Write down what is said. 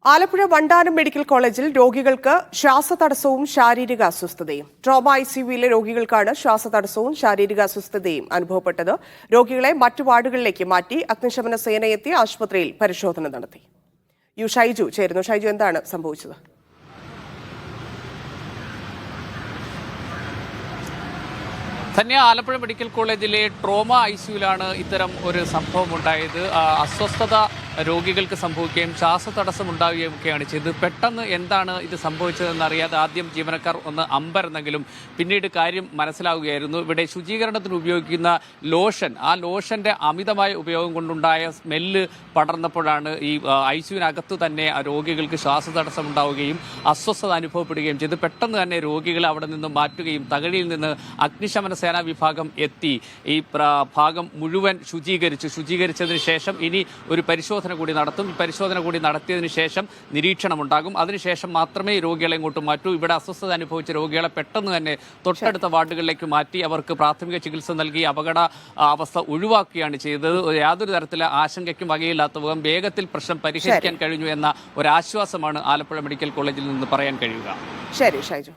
Alappuzha Vandanam medical കോളേജിൽ രോഗികൾക്ക് ശ്വാസതടസ്സവും ശാരീരിക അസ്വസ്ഥതയും. ട്രോമ ഐസിയുവിലെ രോഗികൾക്കാണ് ശ്വാസതടസ്സവും ശാരീരിക അസ്വസ്ഥതയും അനുഭവപ്പെട്ടത്. രോഗികളെ മറ്റു വാർഡുകളിലേക്ക് മാറ്റി അഗ്നിശമന സേനയെത്തി ആശുപത്രിയിൽ പരിശോധന നടത്തി. ഷൈജു ചേരുന്നു. ഷൈജു, എന്താണ് സംഭവിച്ചത്? ധന്യ, ആലപ്പുഴ മെഡിക്കൽ കോളേജിലെ ട്രോമ ഐസിയുവിലാണ് ഇത്തരം ഒരു സംഭവം ഉണ്ടായത്. അസ്വസ്ഥത രോഗികൾക്ക് സംഭവിക്കുകയും ശ്വാസതടസ്സം ഉണ്ടാവുകയും ഒക്കെയാണ് ചെയ്തത്. പെട്ടെന്ന് എന്താണ് ഇത് സംഭവിച്ചതെന്ന് അറിയാതെ ആദ്യം ജീവനക്കാർ ഒന്ന് അമ്പരന്നെങ്കിലും പിന്നീട് കാര്യം മനസ്സിലാവുകയായിരുന്നു. ഇവിടെ ശുചീകരണത്തിന് ഉപയോഗിക്കുന്ന ലോഷൻ, ആ ലോഷന്റെ അമിതമായ ഉപയോഗം കൊണ്ടുണ്ടായ സ്മെല്ല് പടർന്നപ്പോഴാണ് ഈ ഐസിയുവിനകത്ത് തന്നെ രോഗികൾക്ക് ശ്വാസതടസ്സം ഉണ്ടാവുകയും അസ്വസ്ഥത അനുഭവപ്പെടുകയും ചെയ്തു. പെട്ടെന്ന് തന്നെ രോഗികളെ അവിടെ നിന്ന് മാറ്റുകയും തകഴിയിൽ നിന്ന് അഗ്നിശമന സേനാ വിഭാഗം എത്തി ഈ ഭാഗം മുഴുവൻ ശുചീകരിച്ചതിന് ശേഷം ഇനി ഒരു പരിശോധന കൂടി നടത്തും. ഈ പരിശോധന കൂടി നടത്തിയതിനു ശേഷം നിരീക്ഷണമുണ്ടാകും. അതിനുശേഷം മാത്രമേ രോഗികളെ ഇങ്ങോട്ട് മാറ്റൂ. ഇവിടെ അസ്വസ്ഥത അനുഭവിച്ച രോഗികളെ പെട്ടെന്ന് തന്നെ തൊട്ടടുത്ത വാർഡുകളിലേക്ക് മാറ്റി അവർക്ക് പ്രാഥമിക ചികിത്സ നൽകി അപകട അവസ്ഥ ഒഴിവാക്കുകയാണ് ചെയ്തത്. യാതൊരു തരത്തിലെ ആശങ്കയ്ക്കും വകയില്ലാത്ത വിധം വേഗത്തിൽ പ്രശ്നം പരിഹരിക്കാൻ കഴിഞ്ഞു എന്ന ഒരാശ്വാസമാണ് ആലപ്പുഴ മെഡിക്കൽ കോളേജിൽ നിന്ന് പറയാൻ കഴിയുക. ശരി ഷൈജു.